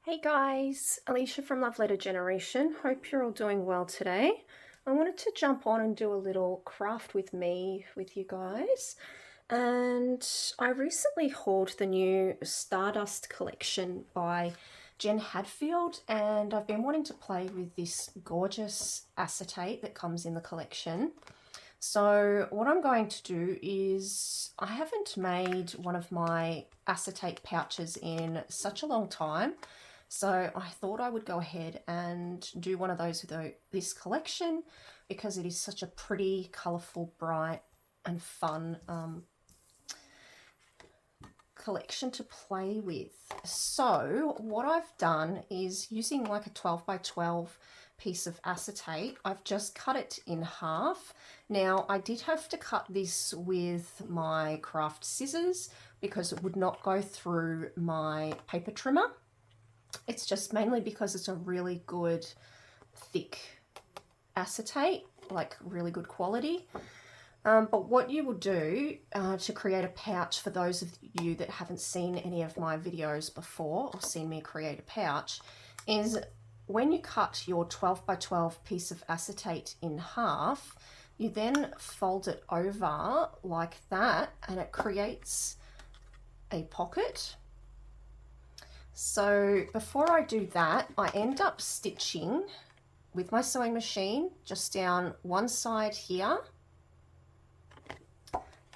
Hey guys, Alicia from Love Letter Generation. Hope you're all doing well today. I wanted to jump on and do a little craft with me with you guys. And I recently hauled the new Stardust collection by Jen Hadfield, and I've been wanting to play with this gorgeous acetate that comes in the collection. So what I'm going to do is, I haven't made one of my acetate pouches in such a long time. So I thought I would go ahead and do one of those with this collection because it is such a pretty, colourful, bright and fun collection to play with. So what I've done is, using like a 12 by 12 piece of acetate, I've just cut it in half. Now I did have to cut this with my craft scissors because it would not go through my paper trimmer. It's just mainly because it's a really good thick acetate, like really good quality. But what you will do to create a pouch, for those of you that haven't seen any of my videos before or seen me create a pouch, is when you cut your 12 by 12 piece of acetate in half, you then fold it over like that and it creates a pocket. So before I do that, I end up stitching with my sewing machine just down one side here,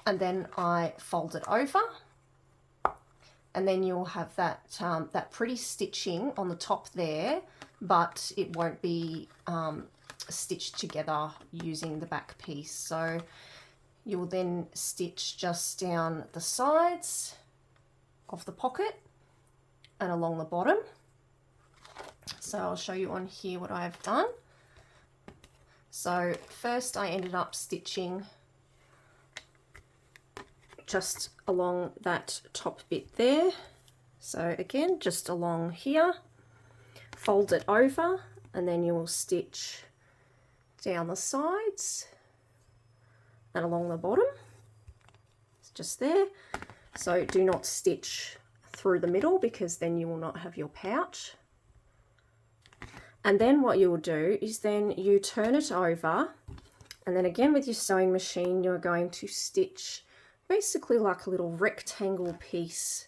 and then I fold it over, and then you'll have that that pretty stitching on the top there, but it won't be stitched together using the back piece. So you'll then stitch just down the sides of the pocket and along the bottom. So I'll show you on here what I've done. So first I ended up stitching just along that top bit there. So again, just along here, fold it over, and then you will stitch down the sides and along the bottom. It's just there. So do not stitch through the middle because then you will not have your pouch. And then what you will do is then you turn it over, and then again with your sewing machine you're going to stitch basically like a little rectangle piece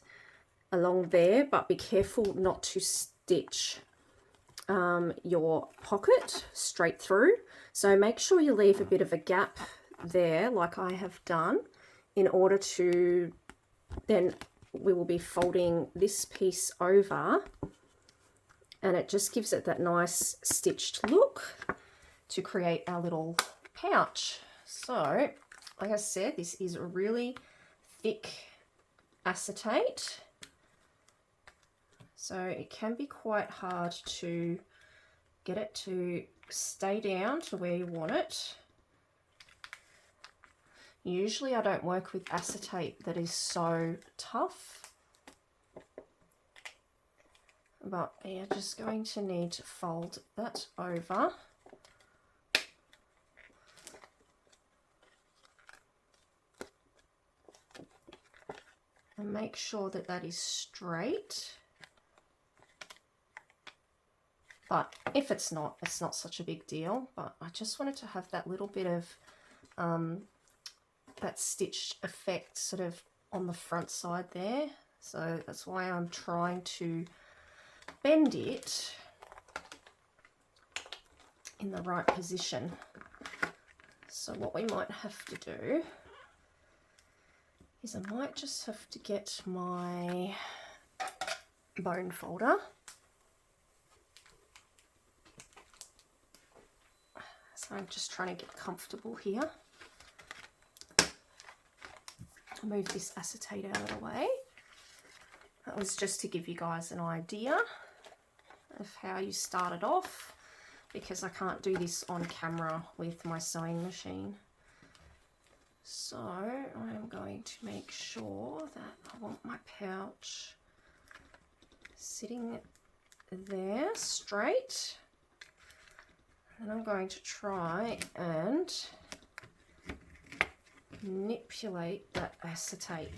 along there, but be careful not to stitch your pocket straight through. So make sure you leave a bit of a gap there like I have done, in order to then we will be folding this piece over, and it just gives it that nice stitched look to create our little pouch. So like I said, this is a really thick acetate, so it can be quite hard to get it to stay down to where you want it. Usually I don't work with acetate that is so tough, but you're just going to need to fold that over. And make sure that that is straight. But if it's not such a big deal. But I just wanted to have that little bit of that stitched effect sort of on the front side there. So that's why I'm trying to bend it in the right position. So what we might have to do is I might just have to get my bone folder. So I'm just trying to get comfortable here. I'll move this acetate out of the way. That was just to give you guys an idea of how you start it off, because I can't do this on camera with my sewing machine. So I'm going to make sure that I want my pouch sitting there straight, and I'm going to try and manipulate that acetate.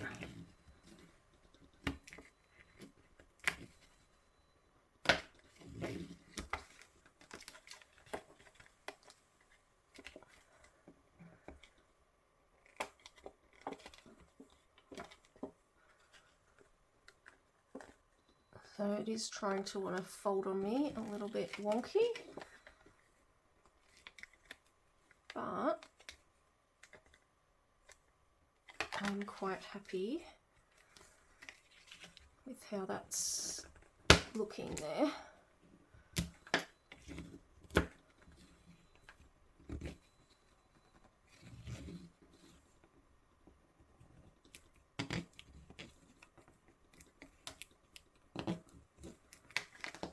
So it is trying to want to fold on me a little bit wonky, but I'm quite happy with how that's looking there.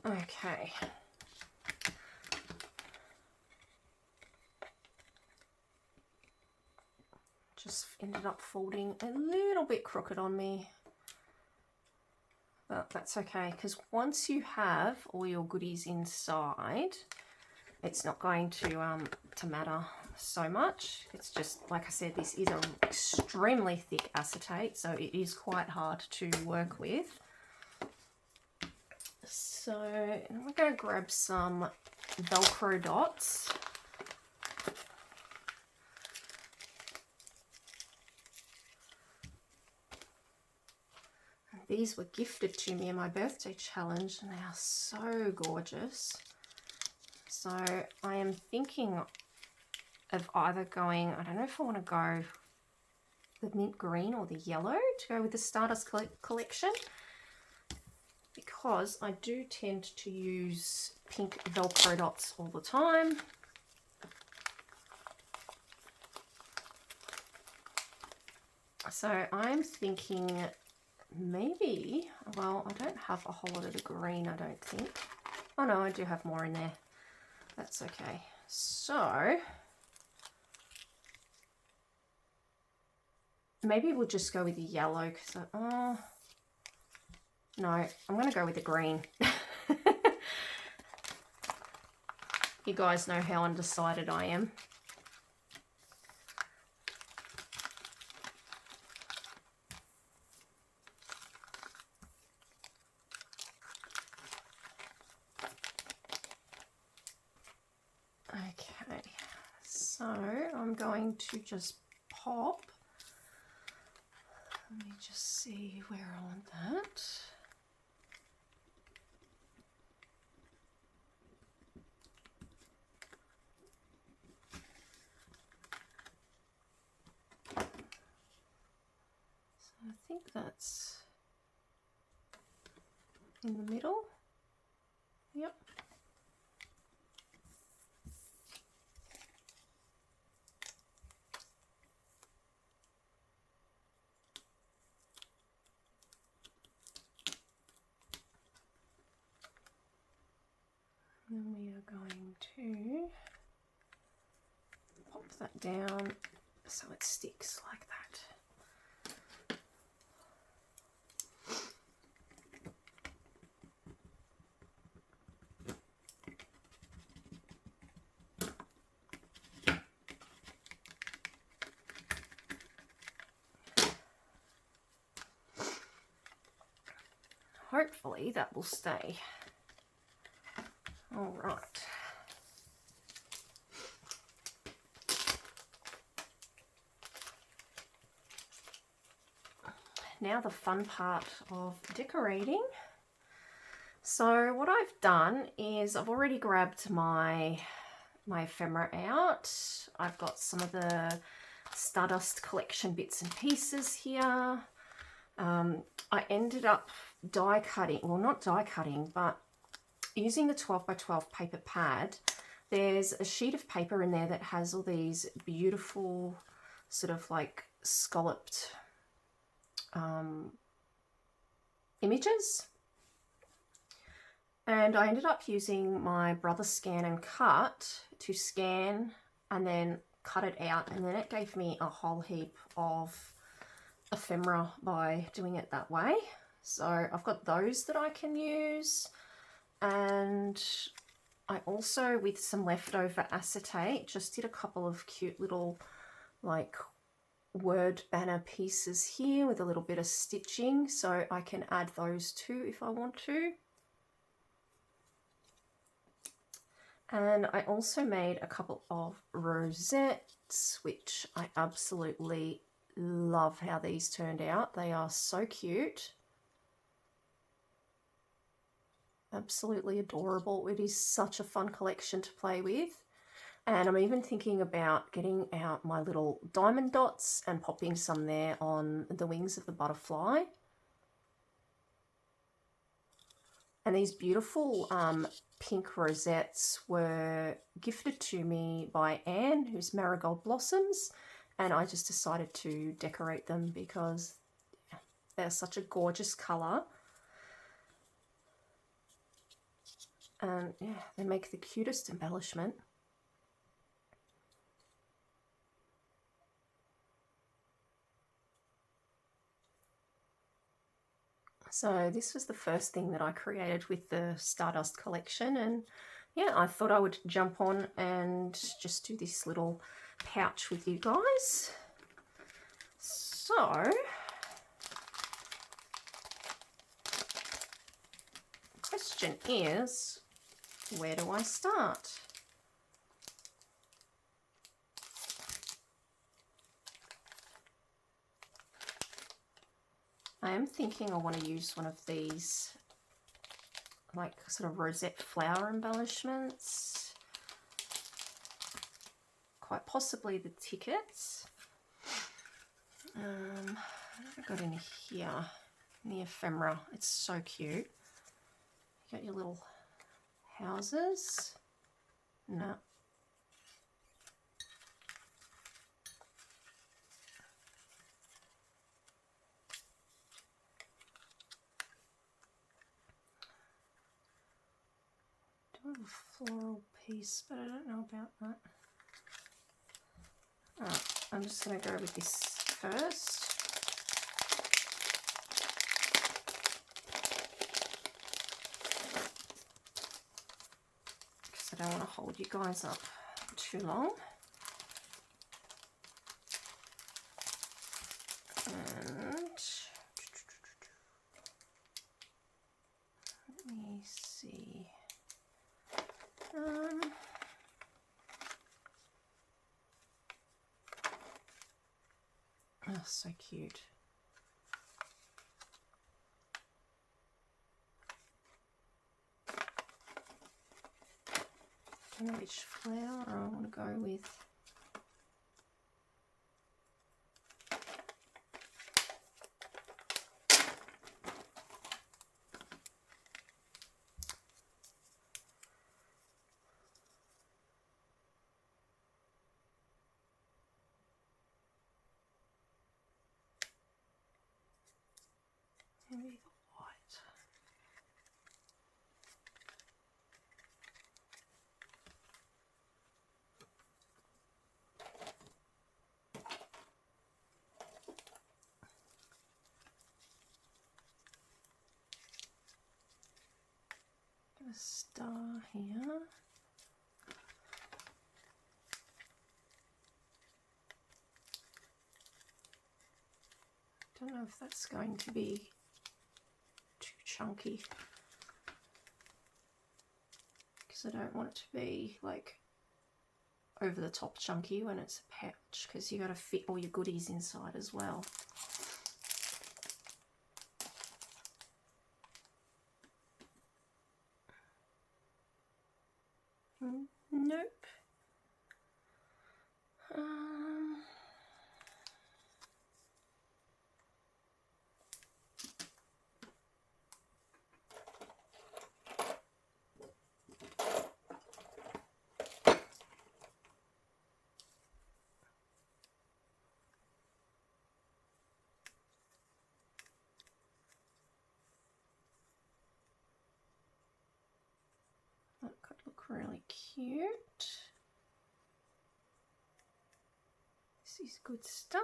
Okay. Just ended up folding a little bit crooked on me. But that's okay, because once you have all your goodies inside, it's not going to matter so much. It's just, like I said, this is an extremely thick acetate, so it is quite hard to work with. So we're going to grab some Velcro dots. And these were gifted to me in my birthday challenge, and they are so gorgeous. So I am thinking of either going, I don't know if I want to go the mint green or the yellow to go with the Stardust collection, because I do tend to use pink Velcro dots all the time. So I'm thinking maybe, well, I don't have a whole lot of the green, I don't think. Oh no, I do have more in there. That's okay. So maybe we'll just go with the yellow, because no, I'm going to go with the green. You guys know how undecided I am. Okay, so I'm going to just pop. Let me just see where I want that. I think that's in the middle. Yep. Then we are going to pop that down so it sticks like that. Hopefully that will stay. All right. Now the fun part of decorating. So what I've done is I've already grabbed my ephemera out. I've got some of the Stardust collection bits and pieces here. I ended up die cutting, well, not die cutting, but using the 12 by 12 paper pad. There's a sheet of paper in there that has all these beautiful sort of like scalloped images. And I ended up using my Brother Scan and Cut to scan and then cut it out, and then it gave me a whole heap of ephemera by doing it that way. So I've got those that I can use, and I also, with some leftover acetate, just did a couple of cute little like word banner pieces here with a little bit of stitching, so I can add those too if I want to. And I also made a couple of rosettes, which I absolutely love how these turned out. They are so cute. absolutely adorable. It is such a fun collection to play with. And I'm even thinking about getting out my little diamond dots and popping some there on the wings of the butterfly. And these beautiful pink rosettes were gifted to me by Anne, who's Marigold Blossoms, and I just decided to decorate them because they're such a gorgeous colour. And yeah, they make the cutest embellishment. So this was the first thing that I created with the Stardust collection, and yeah, I thought I would jump on and just do this little pouch with you guys. So the question is, where do I start? I am thinking I want to use one of these like sort of rosette flower embellishments, quite possibly the tickets. What have I got in here? In the ephemera. It's so cute. You got your little houses. No. Do have a floral piece, but I don't know about that. Alright, I'm just going to go with this first. Because I don't want to hold you guys up too long. And let me see. Oh, so cute. I don't know which flower I want to go with. Maybe the white. Get a star here. Don't know if that's going to be too chunky, because I don't want it to be like over the top chunky when it's a pouch, because you got to fit all your goodies inside as well. Nope. That could look really cute. This is good stuff.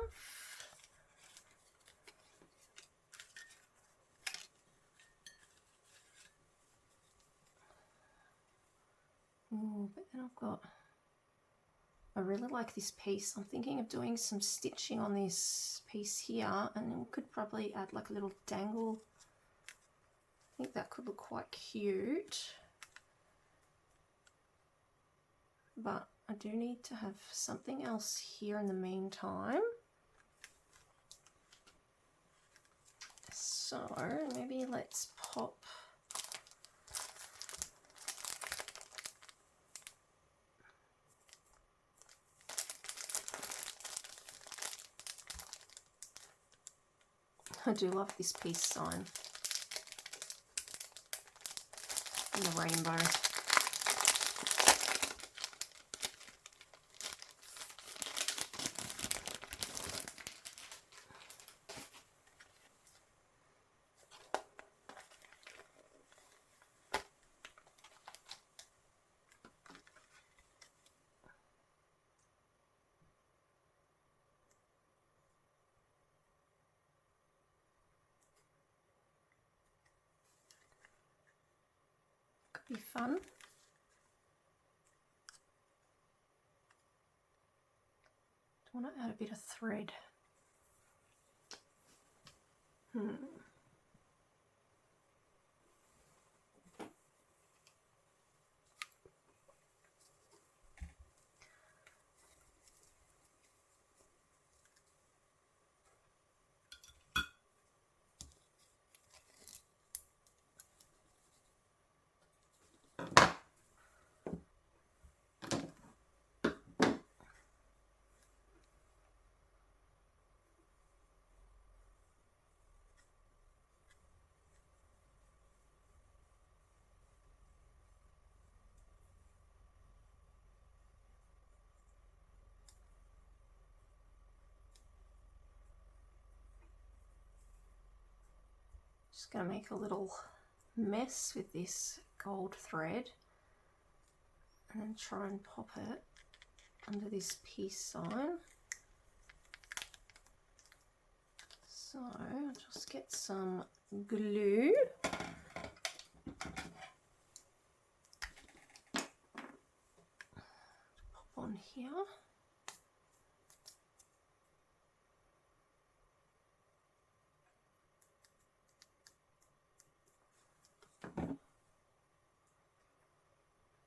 Oh, but then I've got, I really like this piece. I'm thinking of doing some stitching on this piece here, and we could probably add like a little dangle. I think that could look quite cute. But I do need to have something else here in the meantime. So maybe let's pop I do love this peace sign and the rainbow. Could be fun. I want to add a bit of thread. Just going to make a little mess with this gold thread and then try and pop it under this peace sign. So I'll just get some glue. Pop on here.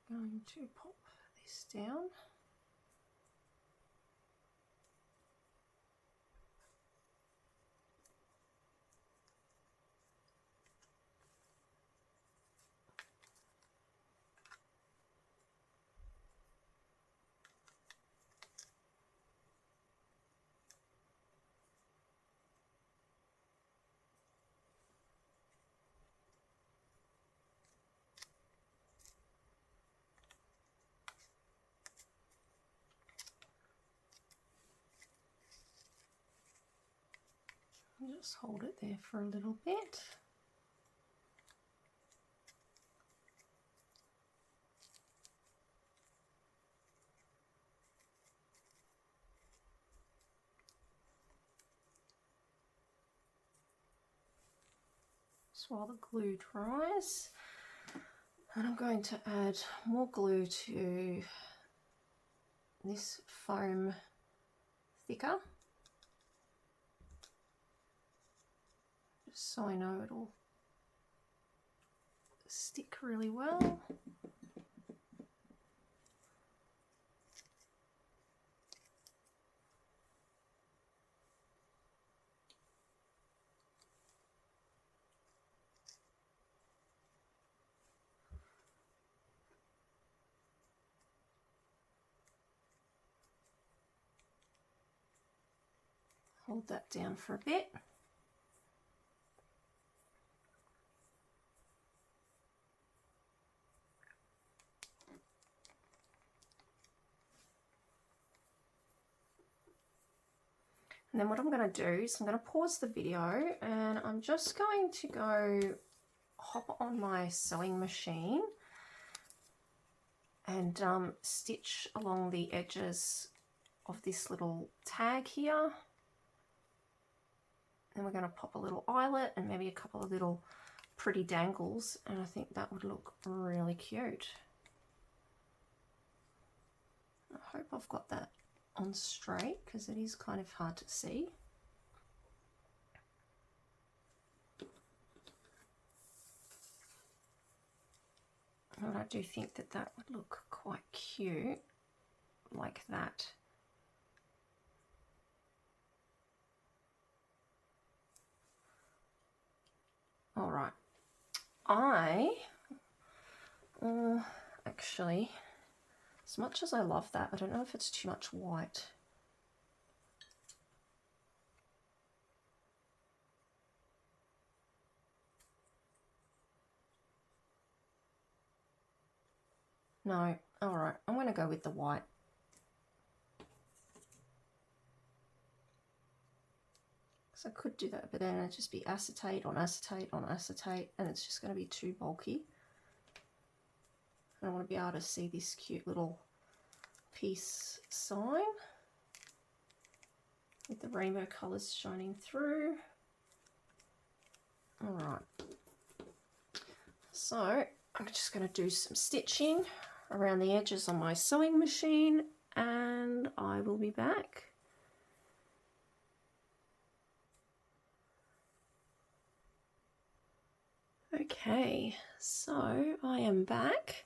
Going to pop this down. Just hold it there for a little bit. Just while the glue dries. And I'm going to add more glue to this foam thicker, just so I know it'll stick really well. Hold that down for a bit. And then what I'm going to do is I'm going to pause the video and I'm just going to go hop on my sewing machine and stitch along the edges of this little tag here. Then we're going to pop a little eyelet and maybe a couple of little pretty dangles, and I think that would look really cute. I hope I've got that on straight because it is kind of hard to see. But I do think that that would look quite cute like that. All right, actually, as much as I love that, I don't know if it's too much white. No, all right, I'm going to go with the white. So I could do that, but then it'd just be acetate on acetate on acetate, and it's just going to be too bulky. I want to be able to see this cute little peace sign with the rainbow colours shining through. All right, so I'm just going to do some stitching around the edges on my sewing machine, and I will be back. Okay, so I am back.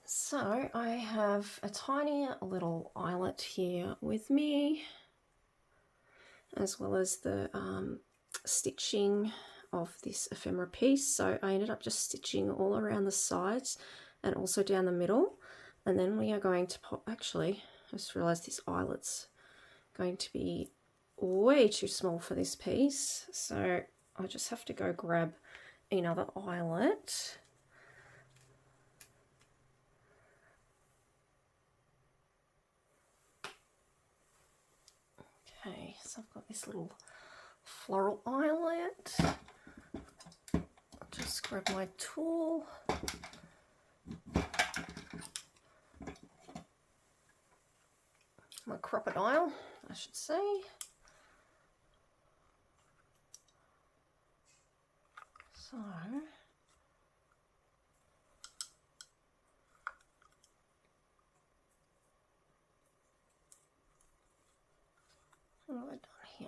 So I have a tiny little eyelet here with me, as well as the stitching of this ephemera piece. So I ended up just stitching all around the sides and also down the middle. And then we are going to pop, actually, I just realized this eyelet's going to be way too small for this piece. So I just have to go grab another eyelet. Okay, so I've got this little floral eyelet. I'll just grab my tool. My crocodile, I should say. So what have I done here?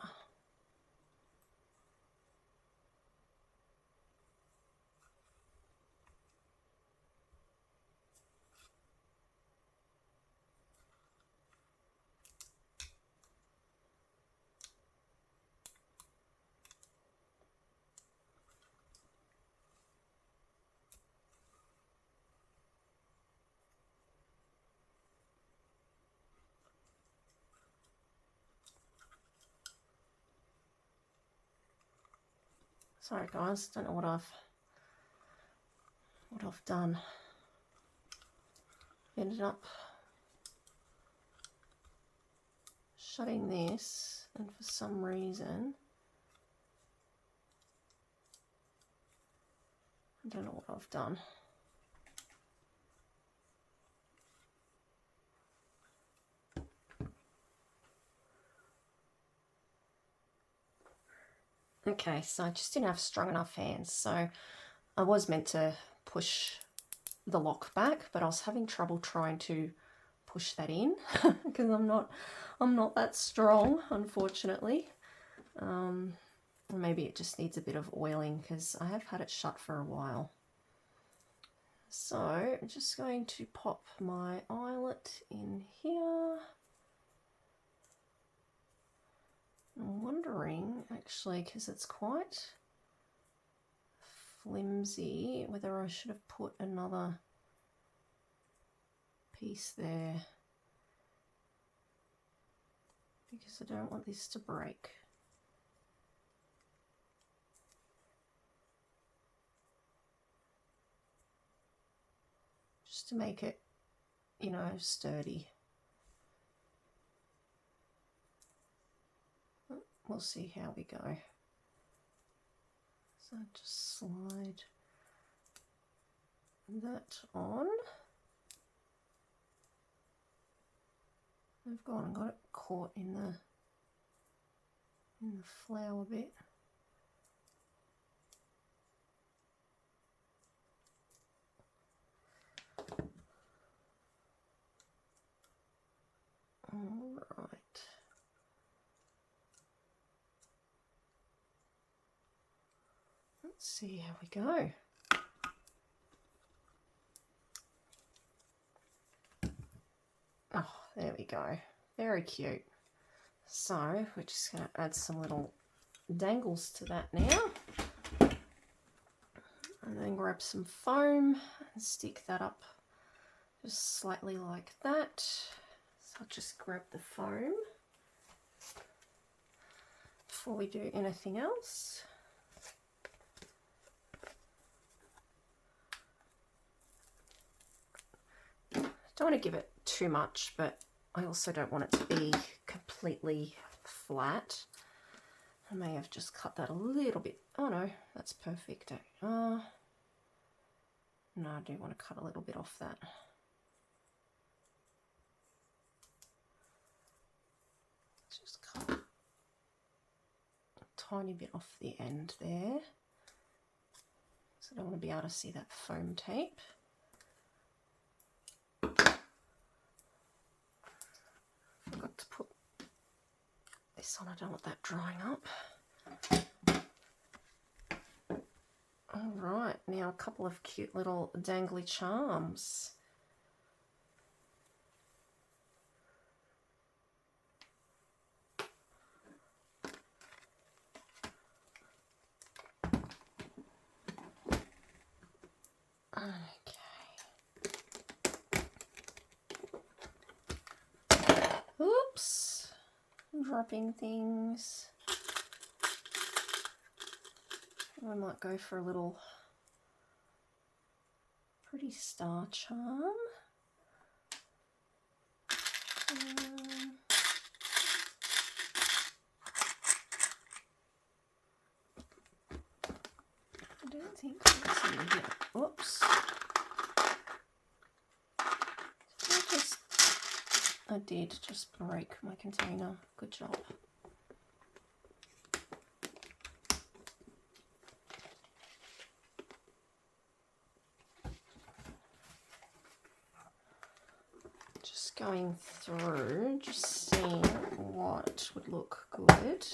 Sorry guys, don't know what I've done. Ended up shutting this, and for some reason I don't know what I've done. Okay, so I just didn't have strong enough hands, so I was meant to push the lock back, but I was having trouble trying to push that in because I'm not that strong, unfortunately. Maybe it just needs a bit of oiling because I have had it shut for a while. So I'm just going to pop my eyelet in here. I'm wondering, actually, because it's quite flimsy, whether I should have put another piece there, because I don't want this to break. Just to make it, you know, sturdy. We'll see how we go. So just slide that on. I've gone and got it caught in the flower bit. All right. Let's see how we go. Oh, there we go. Very cute. So we're just going to add some little dangles to that now. And then grab some foam and stick that up just slightly like that. So I'll just grab the foam before we do anything else. Don't want to give it too much, but I also don't want it to be completely flat. I may have just cut that a little bit. Oh no, that's perfect. No, I do want to cut a little bit off that. Just cut a tiny bit off the end there. So I don't want to be able to see that foam tape. Forgot to put this on. I don't want that drying up. All right, now a couple of cute little dangly charms. Oops, I'm dropping things. I might go for a little pretty star charm. I don't think that's in here. Oops. I did just break my container. Good job. Just going through, just seeing what would look good.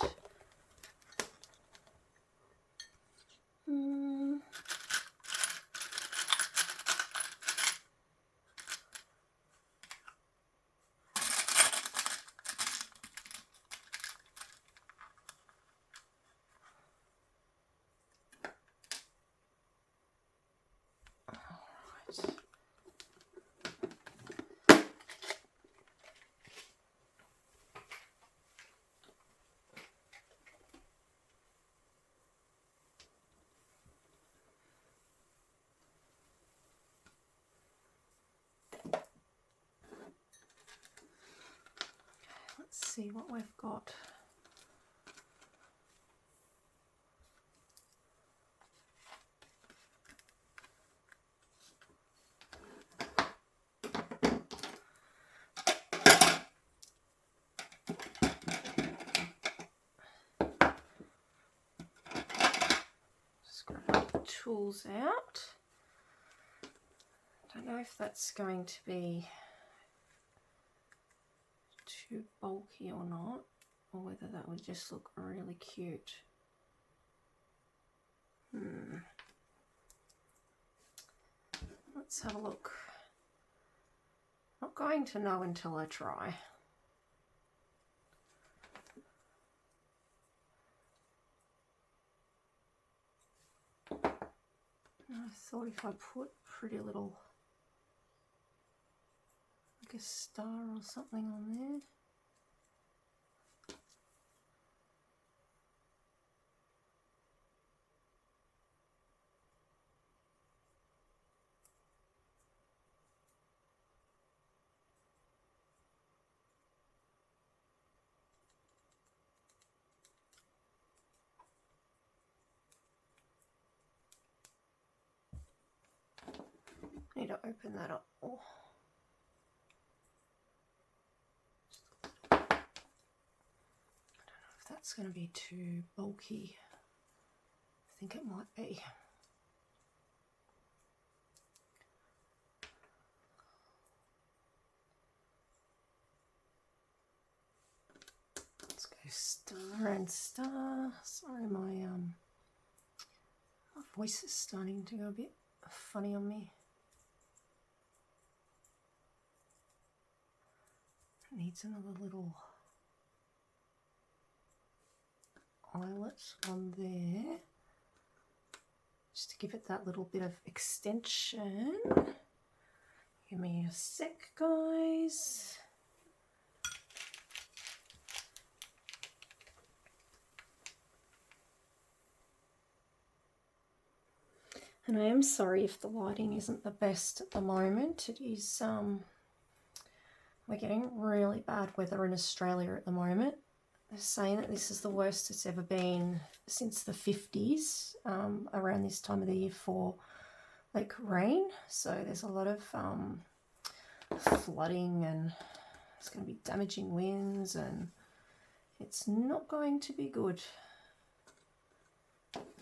Let's see what we've got. Just grab the tools out. Don't know if that's going to be too bulky or not, or whether that would just look really cute. Let's have a look. Not going to know until I try. I thought if I put pretty little, like a star or something on there. Need to open that up more. I don't know if that's going to be too bulky. I think it might be. Let's go star and star. Sorry, my voice is starting to go a bit funny on me. It needs another little eyelet on there, just to give it that little bit of extension. Give me a sec, guys. And I am sorry if the lighting isn't the best at the moment. It is We're getting really bad weather in Australia at the moment. They're saying that this is the worst it's ever been since the 50s, around this time of the year for like rain. So there's a lot of flooding, and it's going to be damaging winds, and it's not going to be good.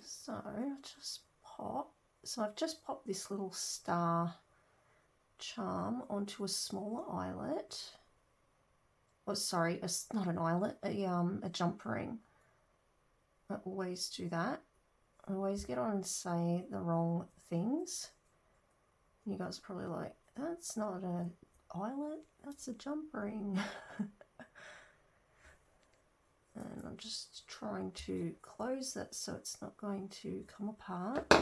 So just pop. So I've just popped this little star charm onto a smaller eyelet. Oh, sorry, it's not an eyelet, a jump ring. I always do that. I always get on and say the wrong things. You guys are probably like, that's not an eyelet, that's a jump ring. And I'm just trying to close that so it's not going to come apart.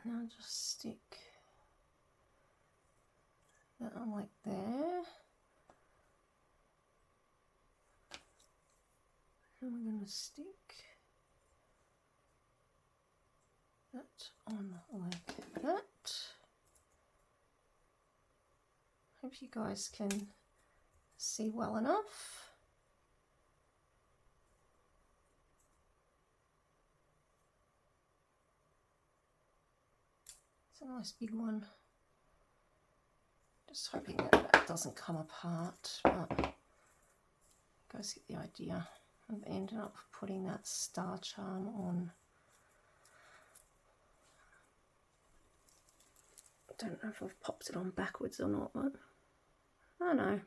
And I'll just stick that on like there. And we're going to stick that on like that. Hope you guys can see well enough. It's a nice big one. Just hoping that that doesn't come apart, but you guys get the idea. I've ended up putting that star charm on. I don't know if I've popped it on backwards or not, but I don't know.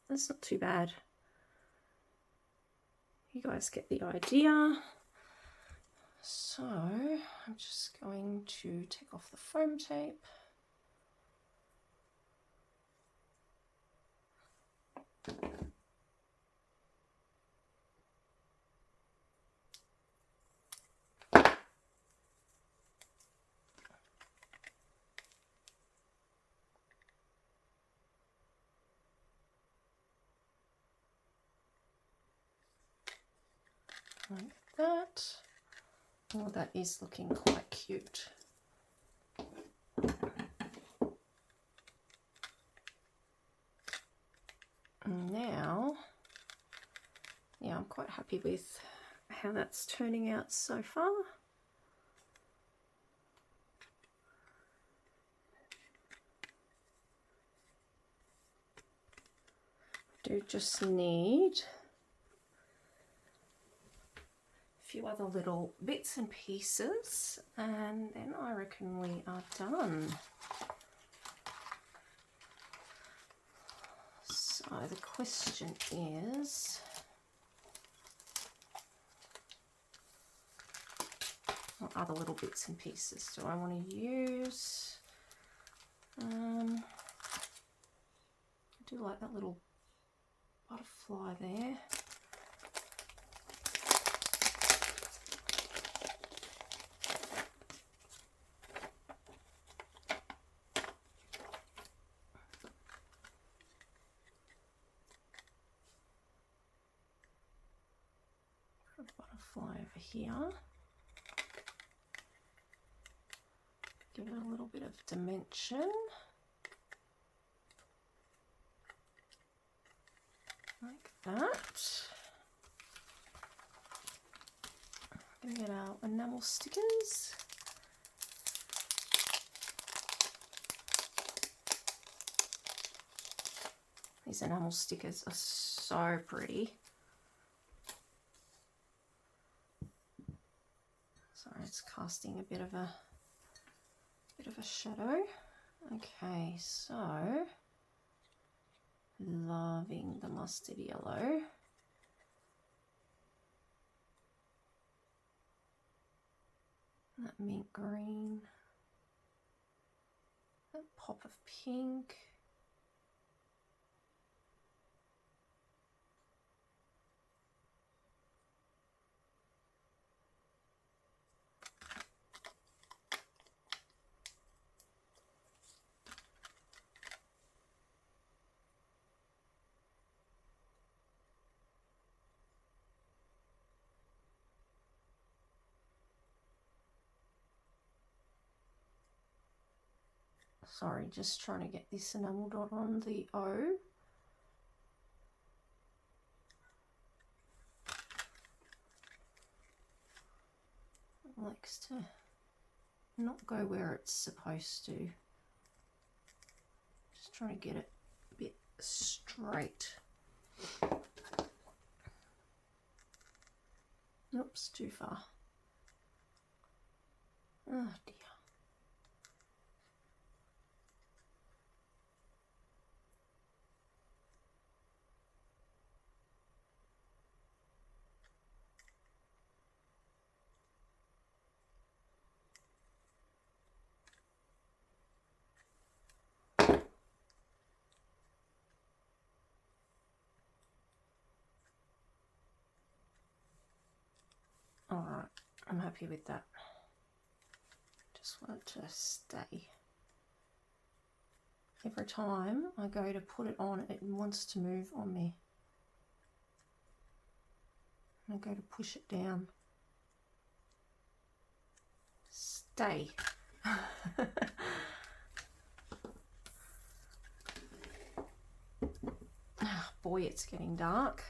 That's not too bad. You guys get the idea. So I'm just going to take off the foam tape. Like that. Oh, that is looking quite cute. And now, yeah, I'm quite happy with how that's turning out so far. Do just need a few other little bits and pieces, and then I reckon we are done. So the question is, what other little bits and pieces do I want to use? I do like that little butterfly there. Put a butterfly over here. Give it a little bit of dimension. Like that. I'm going to get our enamel stickers. These enamel stickers are so pretty. Sorry, it's casting a bit of a shadow. Okay, so loving the mustard yellow. That mint green. That pop of pink. Sorry, just trying to get this enamel dot on the O. It likes to not go where it's supposed to. Just trying to get it a bit straight. Oops, too far. Oh dear. Alright, I'm happy with that. Just want it to stay. Every time I go to put it on, it wants to move on me. I go to push it down. Stay. Oh, boy, it's getting dark.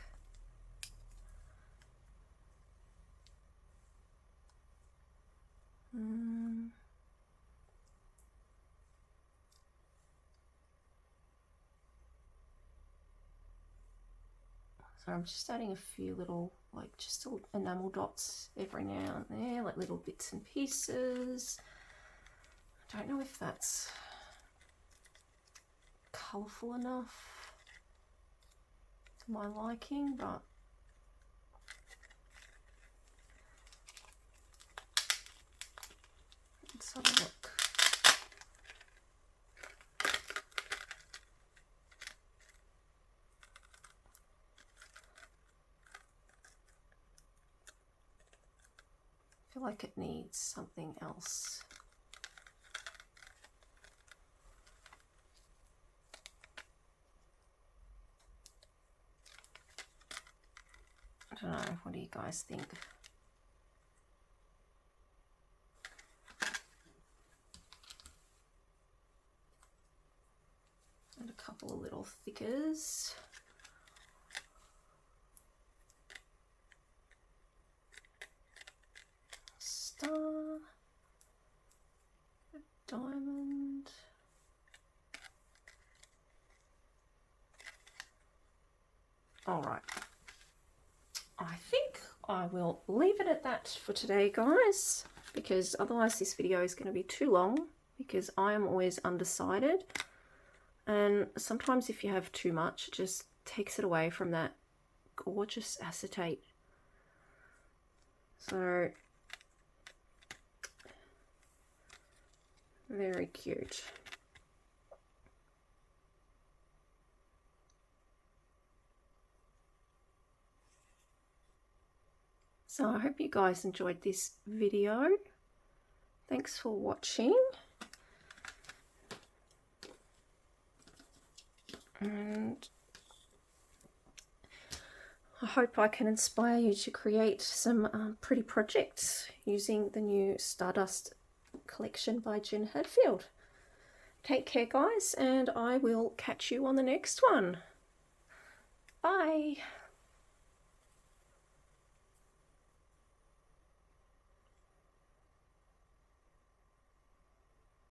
So I'm just adding a few little, like just enamel dots every now and there, like little bits and pieces. I don't know if that's colourful enough to my liking, but let's have a look. I feel like it needs something else. I don't know, what do you guys think? And a couple of little thickers. Star, a diamond. All right. I think I will leave it at that for today, guys, because otherwise this video is going to be too long, because I am always undecided, and sometimes if you have too much, it just takes it away from that gorgeous acetate. So very cute. So I hope you guys enjoyed this video. Thanks for watching. And I hope I can inspire you to create some pretty projects using the new Stardust collection by Jen Hadfield. Take care, guys, and I will catch you on the next one. Bye.